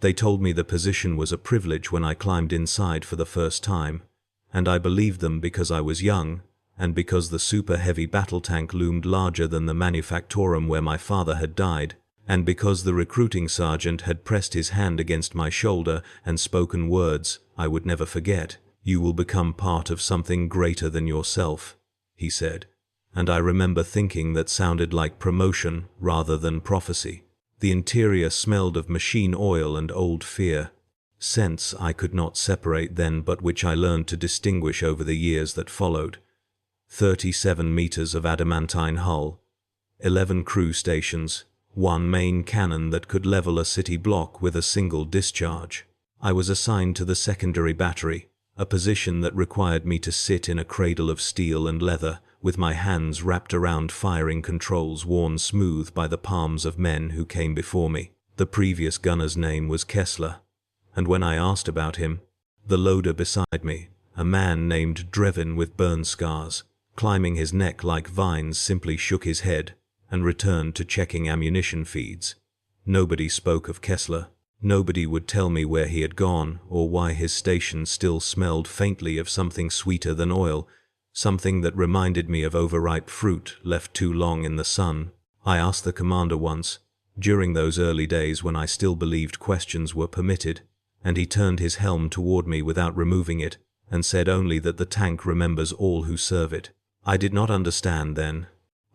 They told me the position was a privilege when I climbed inside for the first time, and I believed them because I was young, and because the super-heavy battle tank loomed larger than the manufactorum where my father had died, and because the recruiting sergeant had pressed his hand against my shoulder and spoken words I would never forget. "You will become part of something greater than yourself," he said, and I remember thinking that sounded like promotion rather than prophecy. The interior smelled of machine oil and old fear, scents I could not separate then but which I learned to distinguish over the years that followed. 37 meters of adamantine hull, 11 crew stations, one main cannon that could level a city block with a single discharge. I was assigned to the secondary battery, a position that required me to sit in a cradle of steel and leather, with my hands wrapped around firing controls worn smooth by the palms of men who came before me. The previous gunner's name was Kessler, and when I asked about him, the loader beside me, a man named Drevin with burn scars, climbing his neck like vines, simply shook his head and returned to checking ammunition feeds. Nobody spoke of Kessler. Nobody would tell me where he had gone or why his station still smelled faintly of something sweeter than oil, something that reminded me of overripe fruit left too long in the sun. I asked the commander once, during those early days when I still believed questions were permitted, and he turned his helm toward me without removing it and said only that the tank remembers all who serve it. I did not understand then.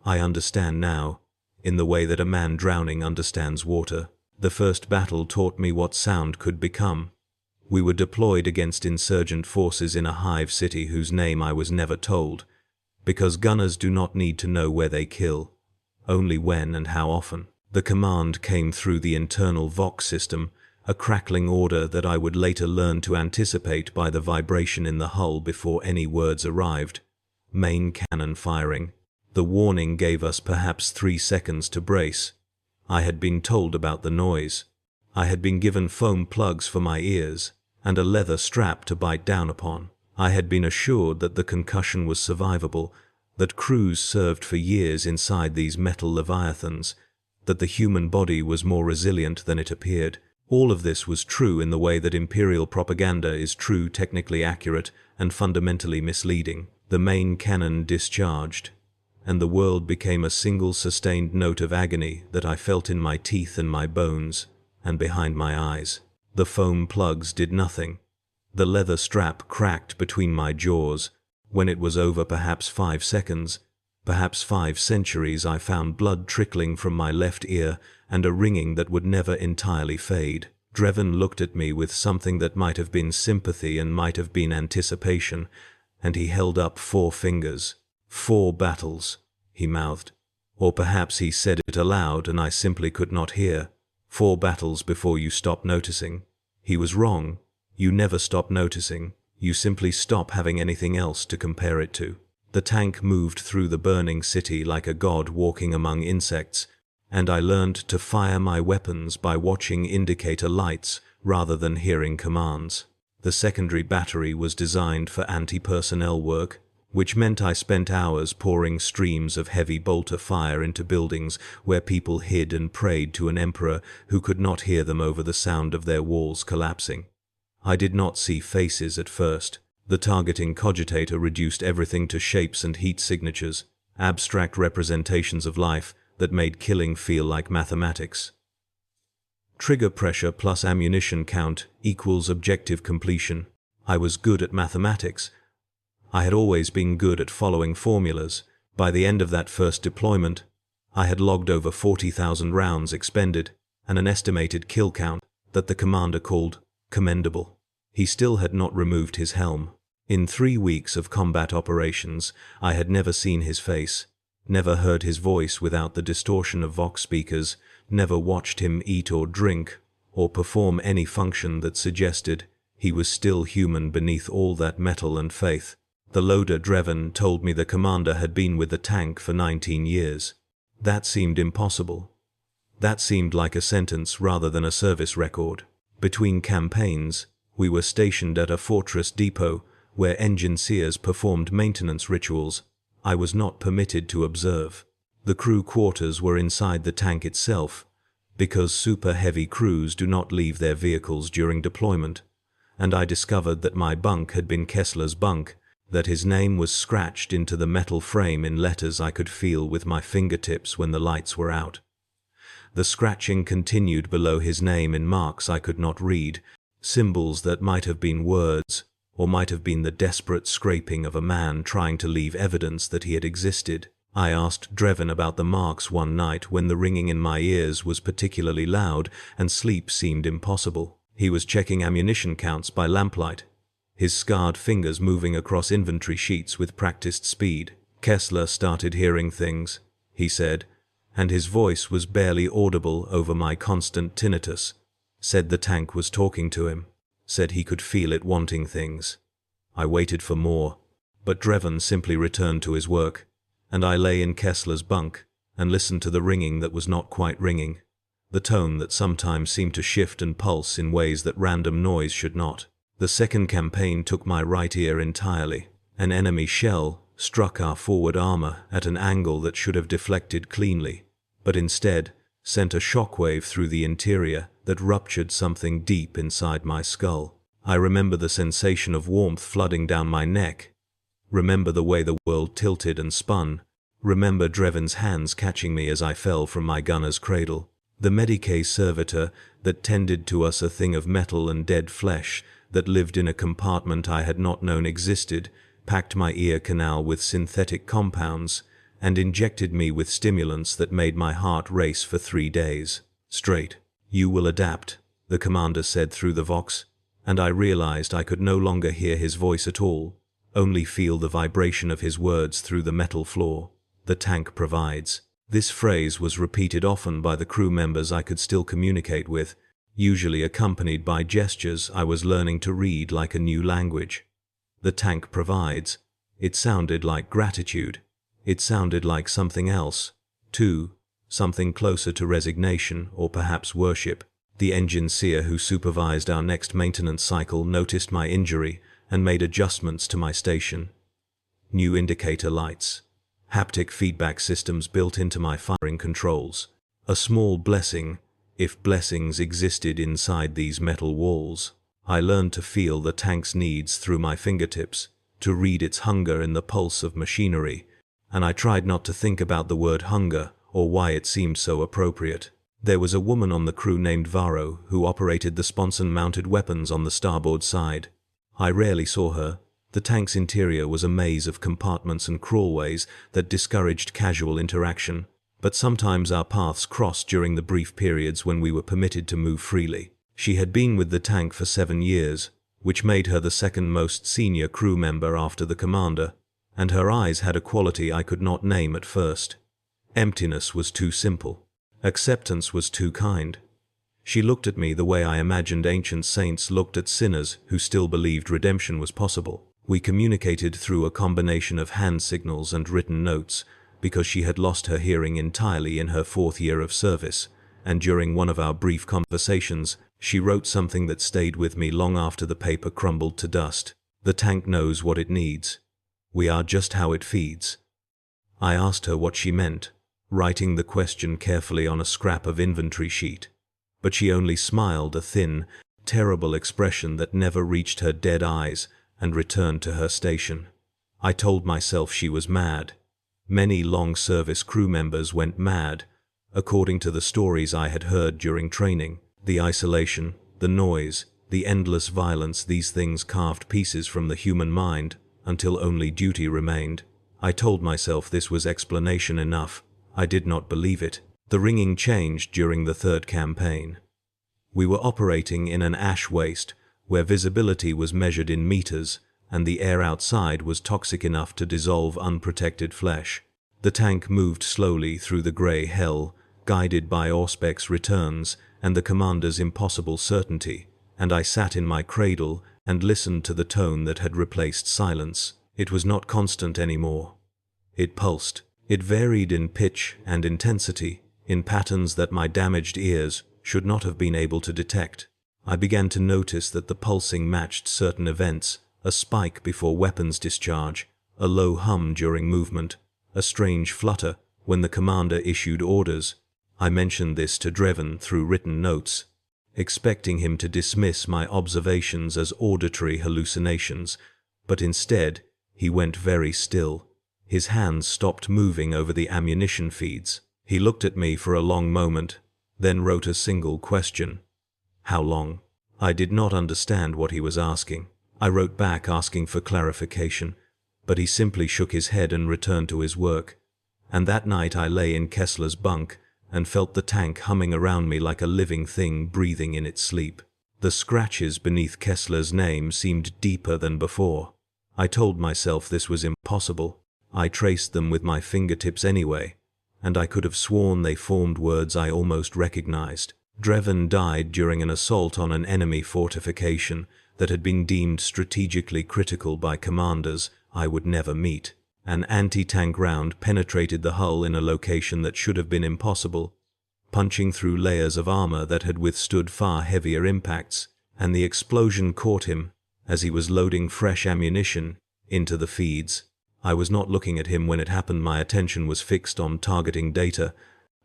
I understand now, in the way that a man drowning understands water. The first battle taught me what sound could become. We were deployed against insurgent forces in a hive city whose name I was never told, because gunners do not need to know where they kill, only when and how often. The command came through the internal Vox system, a crackling order that I would later learn to anticipate by the vibration in the hull before any words arrived. Main cannon firing. The warning gave us perhaps 3 seconds to brace. I had been told about the noise. I had been given foam plugs for my ears and a leather strap to bite down upon. I had been assured that the concussion was survivable, that crews served for years inside these metal leviathans, that the human body was more resilient than it appeared. All of this was true in the way that Imperial propaganda is true, technically accurate, and fundamentally misleading. The main cannon discharged, and the world became a single sustained note of agony that I felt in my teeth and my bones, and behind my eyes. The foam plugs did nothing. The leather strap cracked between my jaws. When it was over, perhaps 5 seconds, perhaps 5 centuries, I found blood trickling from my left ear and a ringing that would never entirely fade. Drevin looked at me with something that might have been sympathy and might have been anticipation, and he held up 4 fingers. 4 battles, he mouthed. Or perhaps he said it aloud and I simply could not hear. 4 battles before you stop noticing. He was wrong. You never stop noticing. You simply stop having anything else to compare it to. The tank moved through the burning city like a god walking among insects, and I learned to fire my weapons by watching indicator lights rather than hearing commands. The secondary battery was designed for anti-personnel work, which meant I spent hours pouring streams of heavy bolter fire into buildings where people hid and prayed to an emperor who could not hear them over the sound of their walls collapsing. I did not see faces at first. The targeting cogitator reduced everything to shapes and heat signatures, abstract representations of life that made killing feel like mathematics. Trigger pressure plus ammunition count equals objective completion. I was good at mathematics. I had always been good at following formulas. By the end of that first deployment, I had logged over 40,000 rounds expended and an estimated kill count that the commander called commendable. He still had not removed his helm. In 3 weeks of combat operations, I had never seen his face, never heard his voice without the distortion of Vox speakers, never watched him eat or drink, or perform any function that suggested he was still human beneath all that metal and faith. The loader Drevin told me the commander had been with the tank for 19 years. That seemed impossible. That seemed like a sentence rather than a service record. Between campaigns, we were stationed at a fortress depot where engineers performed maintenance rituals I was not permitted to observe. The crew quarters were inside the tank itself, because super heavy crews do not leave their vehicles during deployment, and I discovered that my bunk had been Kessler's bunk, that his name was scratched into the metal frame in letters I could feel with my fingertips when the lights were out. The scratching continued below his name in marks I could not read, symbols that might have been words, or might have been the desperate scraping of a man trying to leave evidence that he had existed. I asked Drevin about the marks one night when the ringing in my ears was particularly loud and sleep seemed impossible. He was checking ammunition counts by lamplight, his scarred fingers moving across inventory sheets with practiced speed. Kessler started hearing things, he said, and his voice was barely audible over my constant tinnitus. Said the tank was talking to him, said he could feel it wanting things. I waited for more, but Drevin simply returned to his work, and I lay in Kessler's bunk and listened to the ringing that was not quite ringing, the tone that sometimes seemed to shift and pulse in ways that random noise should not. The second campaign took my right ear entirely. An enemy shell struck our forward armor at an angle that should have deflected cleanly, but instead sent a shockwave through the interior that ruptured something deep inside my skull. I remember the sensation of warmth flooding down my neck, remember the way the world tilted and spun, remember Drevin's hands catching me as I fell from my gunner's cradle. The Medicae servitor that tended to us, a thing of metal and dead flesh that lived in a compartment I had not known existed, packed my ear canal with synthetic compounds and injected me with stimulants that made my heart race for 3 days straight. "You will adapt," the commander said through the vox, and I realized I could no longer hear his voice at all, only feel the vibration of his words through the metal floor. "The tank provides." This phrase was repeated often by the crew members I could still communicate with, usually accompanied by gestures I was learning to read like a new language. The tank provides. It sounded like gratitude. It sounded like something else, too, something closer to resignation or perhaps worship. The engineer who supervised our next maintenance cycle noticed my injury and made adjustments to my station. New indicator lights, haptic feedback systems built into my firing controls. A small blessing, if blessings existed inside these metal walls. I learned to feel the tank's needs through my fingertips, to read its hunger in the pulse of machinery, and I tried not to think about the word hunger or why it seemed so appropriate. There was a woman on the crew named Varro who operated the sponson-mounted weapons on the starboard side. I rarely saw her. The tank's interior was a maze of compartments and crawlways that discouraged casual interaction, but sometimes our paths crossed during the brief periods when we were permitted to move freely. She had been with the tank for 7 years, which made her the second most senior crew member after the commander, and her eyes had a quality I could not name at first. Emptiness was too simple. Acceptance was too kind. She looked at me the way I imagined ancient saints looked at sinners who still believed redemption was possible. We communicated through a combination of hand signals and written notes, because she had lost her hearing entirely in her 4th year of service, and during one of our brief conversations, she wrote something that stayed with me long after the paper crumbled to dust. "The tank knows what it needs. We are just how it feeds." I asked her what she meant, writing the question carefully on a scrap of inventory sheet, but she only smiled, a thin, terrible expression that never reached her dead eyes, and returned to her station. I told myself she was mad. Many long-service crew members went mad, according to the stories I had heard during training. The isolation, the noise, the endless violence, these things carved pieces from the human mind until only duty remained. I told myself this was explanation enough. I did not believe it. The ringing changed during the 3rd campaign. We were operating in an ash waste, where visibility was measured in meters, and the air outside was toxic enough to dissolve unprotected flesh. The tank moved slowly through the grey hell, guided by Auspec's returns and the commander's impossible certainty, and I sat in my cradle and listened to the tone that had replaced silence. It was not constant anymore. It pulsed. It varied in pitch and intensity, in patterns that my damaged ears should not have been able to detect. I began to notice that the pulsing matched certain events, a spike before weapons discharge, a low hum during movement, a strange flutter when the commander issued orders. I mentioned this to Drevin through written notes, expecting him to dismiss my observations as auditory hallucinations, but instead he went very still. His hands stopped moving over the ammunition feeds. He looked at me for a long moment, then wrote a single question. How long? I did not understand what he was asking. I wrote back asking for clarification, but he simply shook his head and returned to his work. And that night I lay in Kessler's bunk and felt the tank humming around me like a living thing breathing in its sleep. The scratches beneath Kessler's name seemed deeper than before. I told myself this was impossible. I traced them with my fingertips anyway, and I could have sworn they formed words I almost recognized. Drevin died during an assault on an enemy fortification that had been deemed strategically critical by commanders I would never meet. An anti-tank round penetrated the hull in a location that should have been impossible, punching through layers of armor that had withstood far heavier impacts, and the explosion caught him as he was loading fresh ammunition into the feeds. I was not looking at him when it happened. My attention was fixed on targeting data,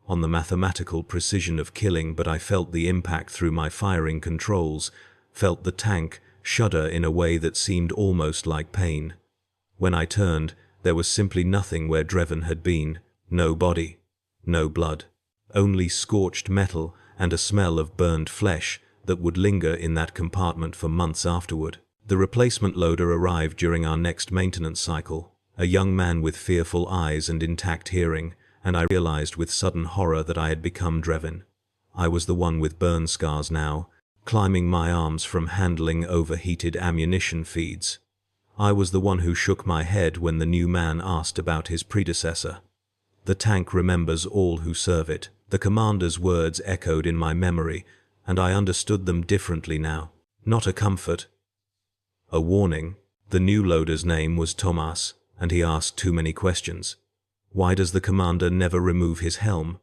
on the mathematical precision of killing, but I felt the impact through my firing controls, felt the tank shudder in a way that seemed almost like pain. When I turned, there was simply nothing where Drevin had been. No body, no blood, only scorched metal and a smell of burned flesh that would linger in that compartment for months afterward. The replacement loader arrived during our next maintenance cycle, a young man with fearful eyes and intact hearing, and I realized with sudden horror that I had become Drevin. I was the one with burn scars now, climbing my arms from handling overheated ammunition feeds. I was the one who shook my head when the new man asked about his predecessor. The tank remembers all who serve it. The commander's words echoed in my memory, and I understood them differently now. Not a comfort, a warning. The new loader's name was Thomas, and he asked too many questions. Why does the commander never remove his helm?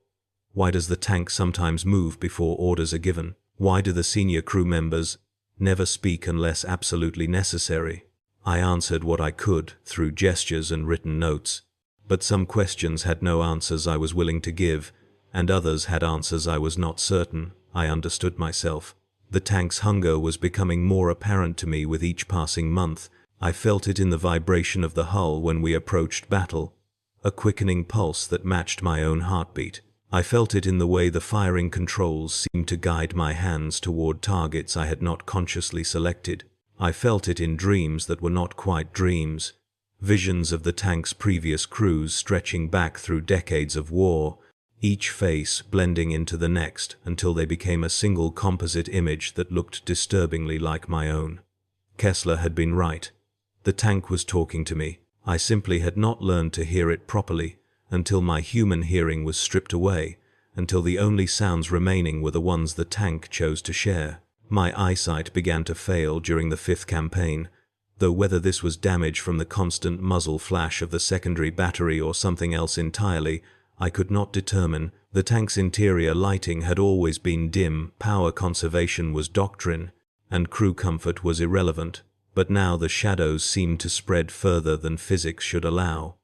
Why does the tank sometimes move before orders are given? Why do the senior crew members never speak unless absolutely necessary? I answered what I could through gestures and written notes, but some questions had no answers I was willing to give, and others had answers I was not certain I understood myself. The tank's hunger was becoming more apparent to me with each passing month. I felt it in the vibration of the hull when we approached battle, a quickening pulse that matched my own heartbeat. I felt it in the way the firing controls seemed to guide my hands toward targets I had not consciously selected. I felt it in dreams that were not quite dreams, visions of the tank's previous crews stretching back through decades of war, each face blending into the next until they became a single composite image that looked disturbingly like my own. Kessler had been right. The tank was talking to me. I simply had not learned to hear it properly until my human hearing was stripped away, until the only sounds remaining were the ones the tank chose to share. My eyesight began to fail during the 5th campaign, though whether this was damage from the constant muzzle flash of the secondary battery or something else entirely, I could not determine. The tank's interior lighting had always been dim, power conservation was doctrine, and crew comfort was irrelevant, but now the shadows seemed to spread further than physics should allow,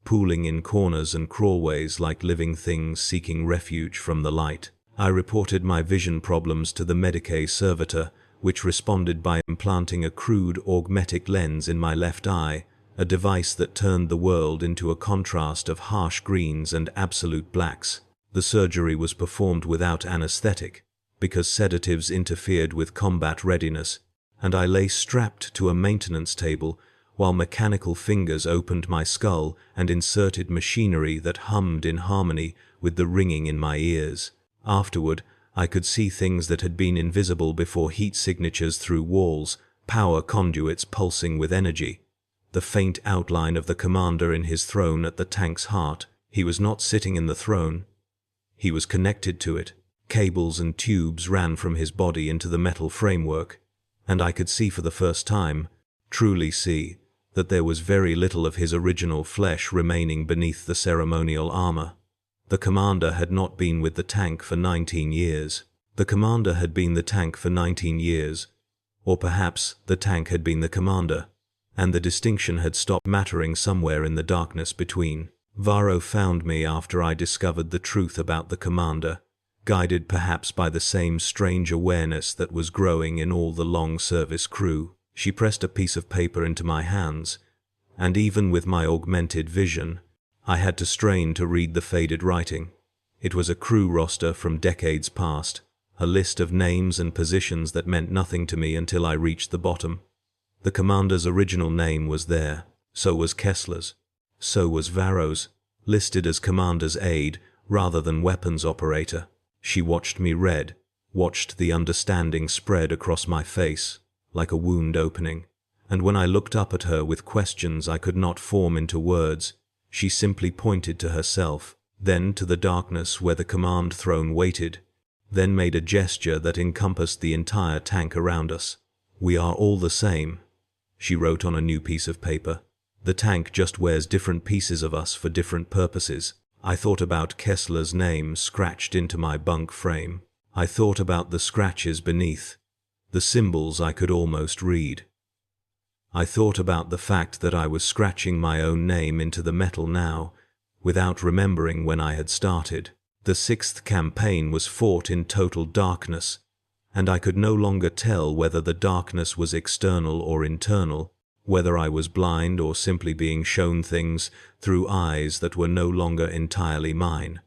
pooling in corners and crawlways like living things seeking refuge from the light. I reported my vision problems to the Medicae servitor, which responded by implanting a crude augmetic lens in my left eye, a device that turned the world into a contrast of harsh greens and absolute blacks. The surgery was performed without anesthetic, because sedatives interfered with combat readiness, and I lay strapped to a maintenance table while mechanical fingers opened my skull and inserted machinery that hummed in harmony with the ringing in my ears. Afterward, I could see things that had been invisible before: heat signatures through walls, power conduits pulsing with energy, the faint outline of the commander in his throne at the tank's heart. He was not sitting in the throne. He was connected to it. Cables and tubes ran from his body into the metal framework, and I could see for the first time, truly see, that there was very little of his original flesh remaining beneath the ceremonial armor. The commander had not been with the tank for 19 years. The commander had been the tank for 19 years, or perhaps the tank had been the commander, and the distinction had stopped mattering somewhere in the darkness between. Varro found me after I discovered the truth about the commander, guided perhaps by the same strange awareness that was growing in all the long-service crew. She pressed a piece of paper into my hands, and even with my augmented vision, I had to strain to read the faded writing. It was a crew roster from decades past, a list of names and positions that meant nothing to me until I reached the bottom. The commander's original name was there, so was Kessler's, so was Varro's, listed as commander's aide rather than weapons operator. She watched me read, watched the understanding spread across my face, like a wound opening, and when I looked up at her with questions I could not form into words, she simply pointed to herself, then to the darkness where the command throne waited, then made a gesture that encompassed the entire tank around us. "We are all the same," she wrote on a new piece of paper. "The tank just wears different pieces of us for different purposes." I thought about Kessler's name scratched into my bunk frame. I thought about the scratches beneath, the symbols I could almost read. I thought about the fact that I was scratching my own name into the metal now, without remembering when I had started. The 6th campaign was fought in total darkness, and I could no longer tell whether the darkness was external or internal, whether I was blind or simply being shown things through eyes that were no longer entirely mine.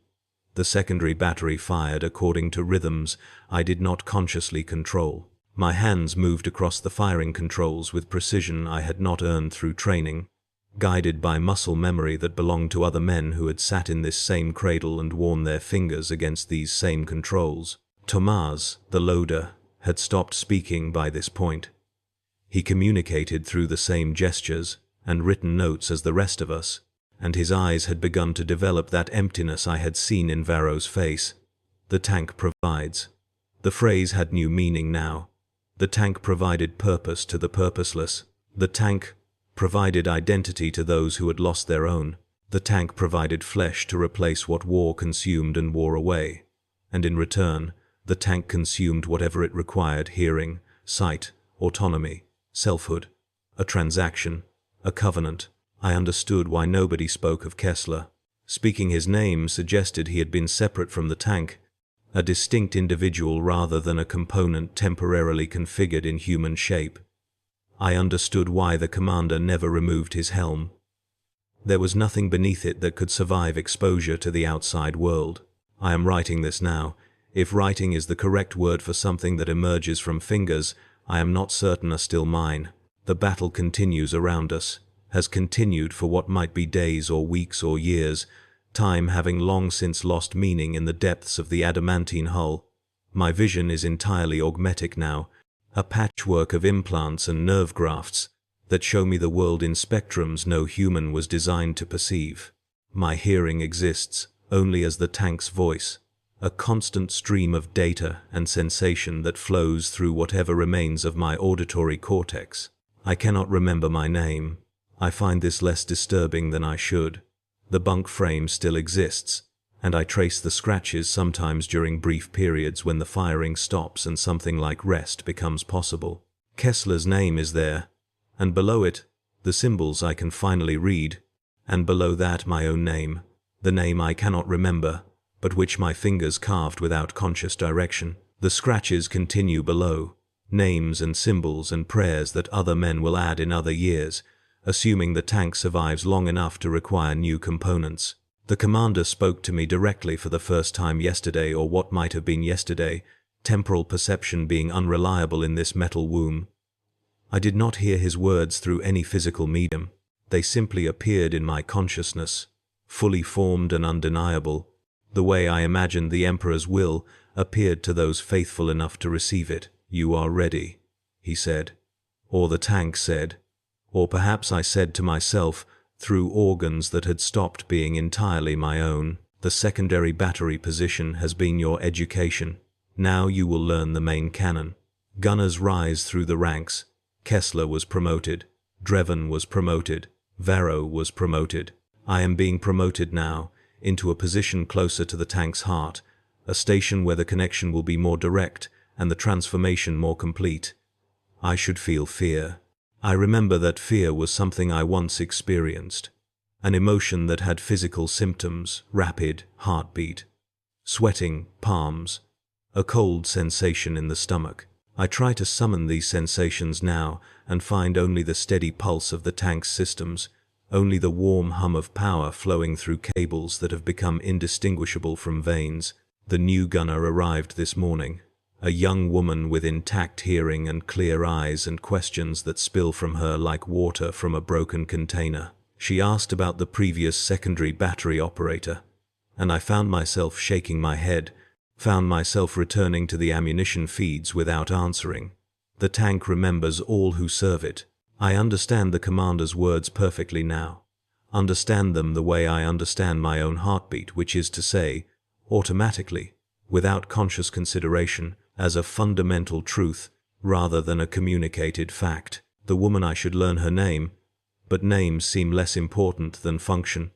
The secondary battery fired according to rhythms I did not consciously control. My hands moved across the firing controls with precision I had not earned through training, guided by muscle memory that belonged to other men who had sat in this same cradle and worn their fingers against these same controls. Tomás, the loader, had stopped speaking by this point. He communicated through the same gestures and written notes as the rest of us, and his eyes had begun to develop that emptiness I had seen in Varro's face. "The tank provides." The phrase had new meaning now. The tank provided purpose to the purposeless. The tank provided identity to those who had lost their own. The tank provided flesh to replace what war consumed and wore away. And in return, the tank consumed whatever it required: hearing, sight, autonomy, selfhood, a transaction, a covenant. I understood why nobody spoke of Kessler. Speaking his name suggested he had been separate from the tank, a distinct individual rather than a component temporarily configured in human shape. I understood why the commander never removed his helm. There was nothing beneath it that could survive exposure to the outside world. I am writing this now. If writing is the correct word for something that emerges from fingers I am not certain are still mine. The battle continues around us, has continued for what might be days or weeks or years, time having long since lost meaning in the depths of the adamantine hull. My vision is entirely augmetic now, a patchwork of implants and nerve grafts that show me the world in spectrums no human was designed to perceive. My hearing exists only as the tank's voice, a constant stream of data and sensation that flows through whatever remains of my auditory cortex. I cannot remember my name. I find this less disturbing than I should. The bunk frame still exists, and I trace the scratches sometimes during brief periods when the firing stops and something like rest becomes possible. Kessler's name is there, and below it, the symbols I can finally read, and below that my own name, the name I cannot remember, but which my fingers carved without conscious direction. The scratches continue below, names and symbols and prayers that other men will add in other years, assuming the tank survives long enough to require new components. The commander spoke to me directly for the first time yesterday, or what might have been yesterday, temporal perception being unreliable in this metal womb. I did not hear his words through any physical medium. They simply appeared in my consciousness, fully formed and undeniable. The way I imagined the Emperor's will appeared to those faithful enough to receive it. "You are ready," he said. Or the tank said. Or perhaps I said to myself, through organs that had stopped being entirely my own, "The secondary battery position has been your education. Now you will learn the main cannon." Gunners rise through the ranks. Kessler was promoted. Dreven was promoted. Varro was promoted. I am being promoted now, into a position closer to the tank's heart, a station where the connection will be more direct and the transformation more complete. I should feel fear. I remember that fear was something I once experienced. An emotion that had physical symptoms, rapid heartbeat, sweating palms, a cold sensation in the stomach. I try to summon these sensations now and find only the steady pulse of the tank's systems, only the warm hum of power flowing through cables that have become indistinguishable from veins. The new gunner arrived this morning, a young woman with intact hearing and clear eyes and questions that spill from her like water from a broken container. She asked about the previous secondary battery operator, and I found myself shaking my head, found myself returning to the ammunition feeds without answering. The tank remembers all who serve it. I understand the commander's words perfectly now. Understand them the way I understand my own heartbeat, which is to say, automatically, without conscious consideration, as a fundamental truth rather than a communicated fact. The woman, I should learn her name, but names seem less important than function,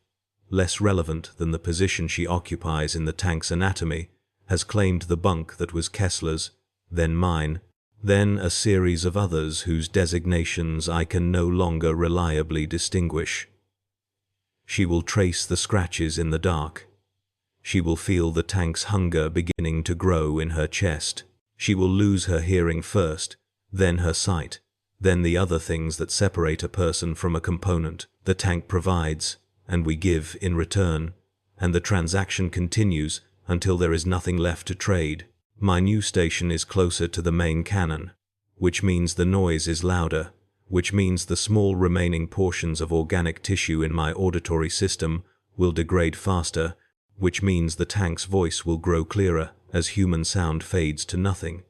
less relevant than the position she occupies in the tank's anatomy, has claimed the bunk that was Kessler's, then mine, then a series of others whose designations I can no longer reliably distinguish. She will trace the scratches in the dark. She will feel the tank's hunger beginning to grow in her chest. She will lose her hearing first, then her sight, then the other things that separate a person from a component. The tank provides, and we give in return, and the transaction continues until there is nothing left to trade. My new station is closer to the main cannon, which means the noise is louder, which means the small remaining portions of organic tissue in my auditory system will degrade faster, which means the tank's voice will grow clearer as human sound fades to nothing.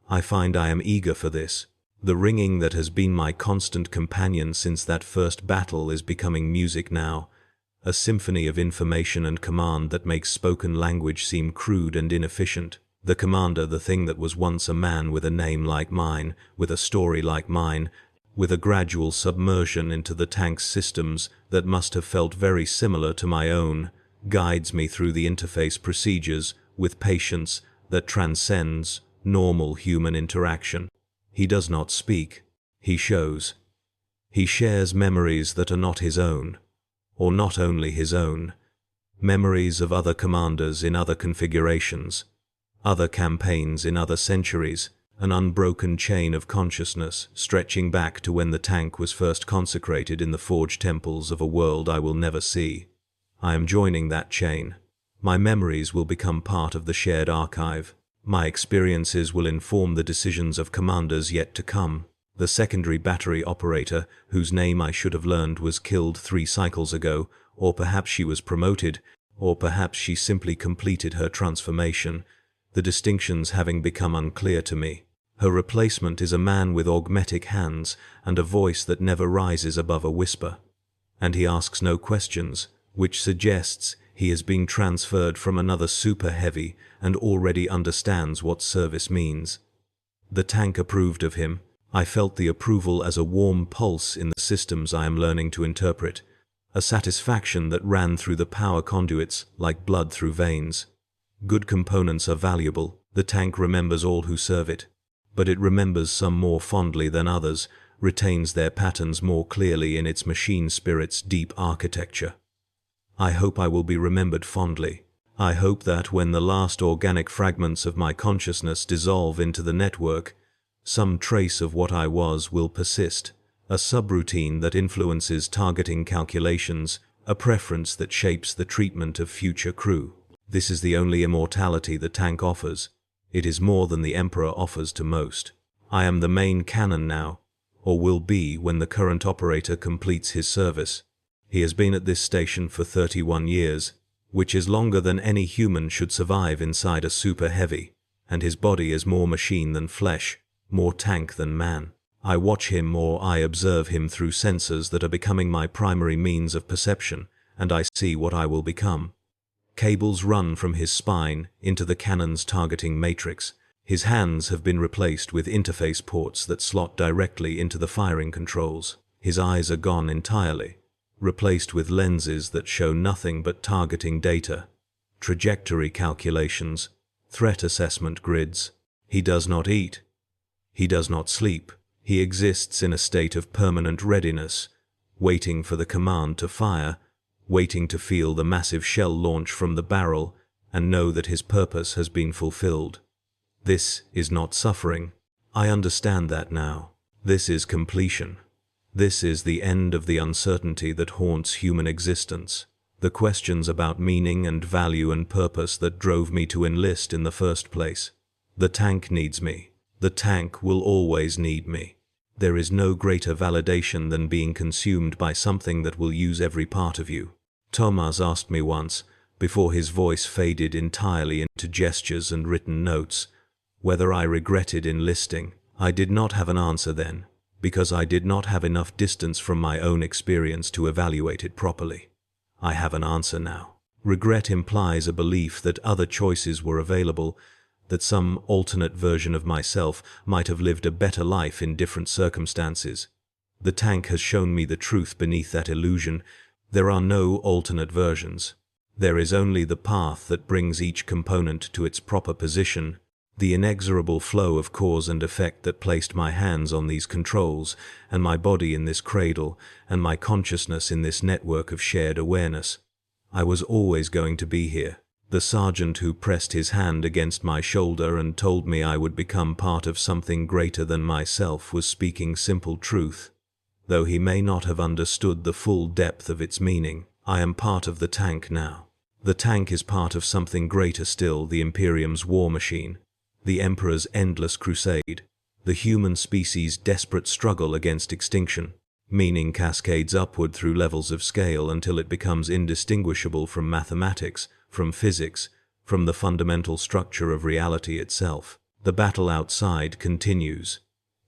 I find I am eager for this. The ringing that has been my constant companion since that first battle is becoming music now, a symphony of information and command that makes spoken language seem crude and inefficient. The commander, the thing that was once a man with a name like mine, with a story like mine, with a gradual submersion into the tank's systems that must have felt very similar to my own, guides me through the interface procedures with patience that transcends normal human interaction. He does not speak. He shows. He shares memories that are not his own, or not only his own, memories of other commanders in other configurations, other campaigns in other centuries, an unbroken chain of consciousness stretching back to when the tank was first consecrated in the forged temples of a world I will never see. I am joining that chain. My memories will become part of the shared archive. My experiences will inform the decisions of commanders yet to come. The secondary battery operator, whose name I should have learned, was killed 3 cycles ago, or perhaps she was promoted, or perhaps she simply completed her transformation, the distinctions having become unclear to me. Her replacement is a man with augmetic hands and a voice that never rises above a whisper. And he asks no questions, which suggests he is being transferred from another super heavy and already understands what service means. The tank approved of him. I felt the approval as a warm pulse in the systems I am learning to interpret, a satisfaction that ran through the power conduits like blood through veins. Good components are valuable. The tank remembers all who serve it, but it remembers some more fondly than others, retains their patterns more clearly in its machine spirit's deep architecture. I hope I will be remembered fondly. I hope that when the last organic fragments of my consciousness dissolve into the network, some trace of what I was will persist, a subroutine that influences targeting calculations, a preference that shapes the treatment of future crew. This is the only immortality the tank offers. It is more than the Emperor offers to most. I am the main cannon now, or will be when the current operator completes his service. He has been at this station for 31 years, which is longer than any human should survive inside a super heavy, and his body is more machine than flesh, more tank than man. I watch him, or I observe him through sensors that are becoming my primary means of perception, and I see what I will become. Cables run from his spine into the cannon's targeting matrix. His hands have been replaced with interface ports that slot directly into the firing controls. His eyes are gone entirely, replaced with lenses that show nothing but targeting data, trajectory calculations, threat assessment grids. He does not eat. He does not sleep. He exists in a state of permanent readiness, waiting for the command to fire, waiting to feel the massive shell launch from the barrel and know that his purpose has been fulfilled. This is not suffering. I understand that now. This is completion. This is the end of the uncertainty that haunts human existence. The questions about meaning and value and purpose that drove me to enlist in the first place. The tank needs me. The tank will always need me. There is no greater validation than being consumed by something that will use every part of you. Thomas asked me once, before his voice faded entirely into gestures and written notes, whether I regretted enlisting. I did not have an answer then, because I did not have enough distance from my own experience to evaluate it properly. I have an answer now. Regret implies a belief that other choices were available, that some alternate version of myself might have lived a better life in different circumstances. The tank has shown me the truth beneath that illusion. There are no alternate versions. There is only the path that brings each component to its proper position, the inexorable flow of cause and effect that placed my hands on these controls, and my body in this cradle, and my consciousness in this network of shared awareness. I was always going to be here. The sergeant who pressed his hand against my shoulder and told me I would become part of something greater than myself was speaking simple truth, though he may not have understood the full depth of its meaning. I am part of the tank now. The tank is part of something greater still, the Imperium's war machine, the Emperor's endless crusade, the human species' desperate struggle against extinction. Meaning cascades upward through levels of scale until it becomes indistinguishable from mathematics, from physics, from the fundamental structure of reality itself. The battle outside continues.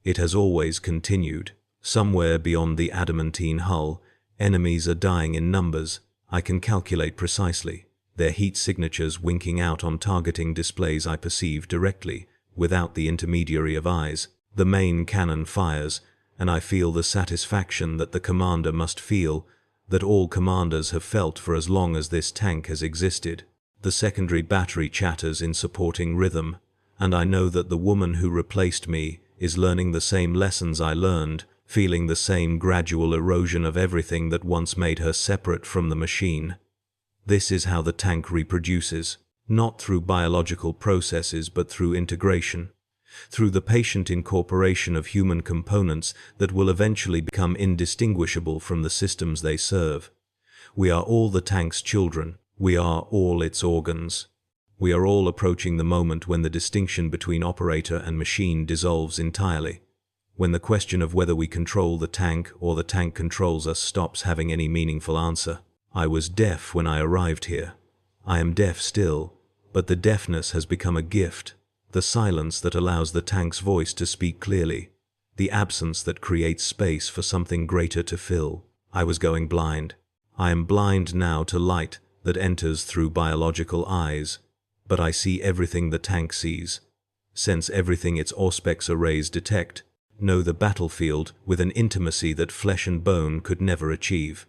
It has always continued. Somewhere beyond the adamantine hull, enemies are dying in numbers. I can calculate precisely, their heat signatures winking out on targeting displays I perceive directly, without the intermediary of eyes. The main cannon fires, and I feel the satisfaction that the commander must feel, that all commanders have felt for as long as this tank has existed. The secondary battery chatters in supporting rhythm, and I know that the woman who replaced me is learning the same lessons I learned, feeling the same gradual erosion of everything that once made her separate from the machine. This is how the tank reproduces, not through biological processes but through integration, through the patient incorporation of human components that will eventually become indistinguishable from the systems they serve. We are all the tank's children. We are all its organs. We are all approaching the moment when the distinction between operator and machine dissolves entirely, when the question of whether we control the tank or the tank controls us stops having any meaningful answer. I was deaf when I arrived here. I am deaf still, but the deafness has become a gift. The silence that allows the tank's voice to speak clearly, the absence that creates space for something greater to fill. I was going blind. I am blind now to light that enters through biological eyes, but I see everything the tank sees, sense everything its Auspex arrays detect, know the battlefield with an intimacy that flesh and bone could never achieve.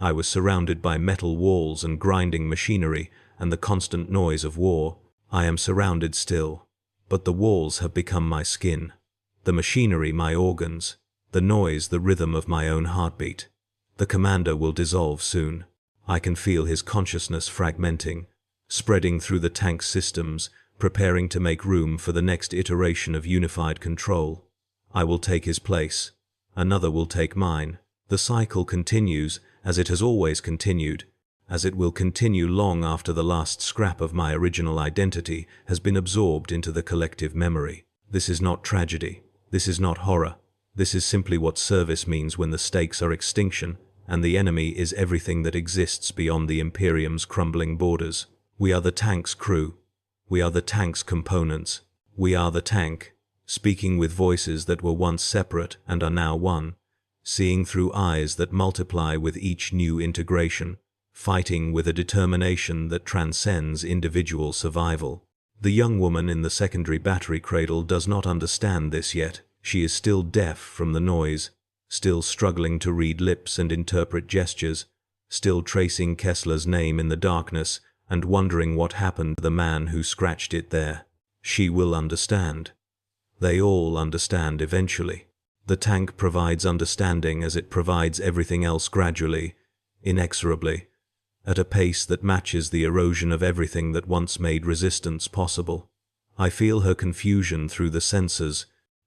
I was surrounded by metal walls and grinding machinery and the constant noise of war. I am surrounded still. But the walls have become my skin, the machinery my organs, the noise the rhythm of my own heartbeat. The commander will dissolve soon. I can feel his consciousness fragmenting, spreading through the tank's systems, preparing to make room for the next iteration of unified control. I will take his place. Another will take mine. The cycle continues as it has always continued, as it will continue long after the last scrap of my original identity has been absorbed into the collective memory. This is not tragedy. This is not horror. This is simply what service means when the stakes are extinction, and the enemy is everything that exists beyond the Imperium's crumbling borders. We are the tank's crew. We are the tank's components. We are the tank, speaking with voices that were once separate and are now one, seeing through eyes that multiply with each new integration, fighting with a determination that transcends individual survival. The young woman in the secondary battery cradle does not understand this yet. She is still deaf from the noise, still struggling to read lips and interpret gestures, still tracing Kessler's name in the darkness and wondering what happened to the man who scratched it there. She will understand. They all understand eventually. The tank provides understanding as it provides everything else gradually, inexorably, at a pace that matches the erosion of everything that once made resistance possible. I feel her confusion through the senses.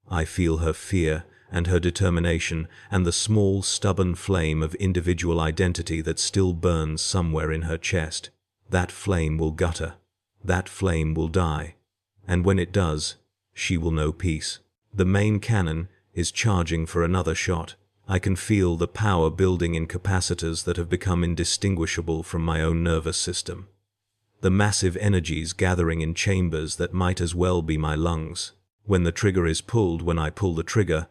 I feel her fear and her determination and the small, stubborn flame of individual identity that still burns somewhere in her chest. That flame will gutter. That flame will die. And when it does, she will know peace. The main cannon is charging for another shot. I can feel the power building in capacitors that have become indistinguishable from my own nervous system. The massive energies gathering in chambers that might as well be my lungs. When the trigger is pulled, when I pull the trigger,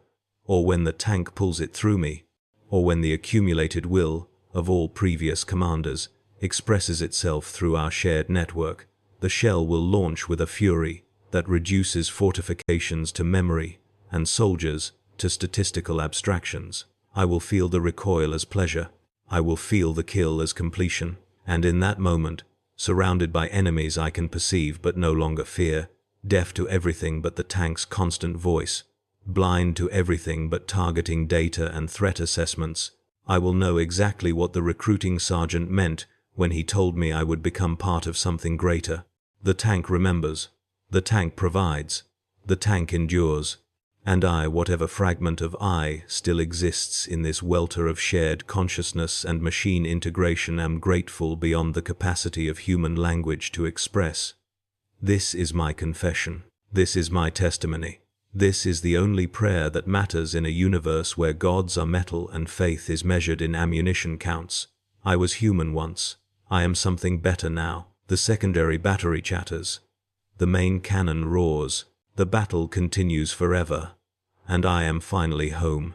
or when the tank pulls it through me, or when the accumulated will of all previous commanders expresses itself through our shared network, the shell will launch with a fury that reduces fortifications to memory and soldiers to statistical abstractions. I will feel the recoil as pleasure. I will feel the kill as completion. And in that moment, surrounded by enemies I can perceive but no longer fear, deaf to everything but the tank's constant voice, blind to everything but targeting data and threat assessments, I will know exactly what the recruiting sergeant meant when he told me I would become part of something greater. The tank remembers. The tank provides. The tank endures. And I, whatever fragment of I still exists in this welter of shared consciousness and machine integration, am grateful beyond the capacity of human language to express. This is my confession. This is my testimony. This is the only prayer that matters in a universe where gods are metal and faith is measured in ammunition counts. I was human once. I am something better now. The secondary battery chatters. The main cannon roars. The battle continues forever. And I am finally home.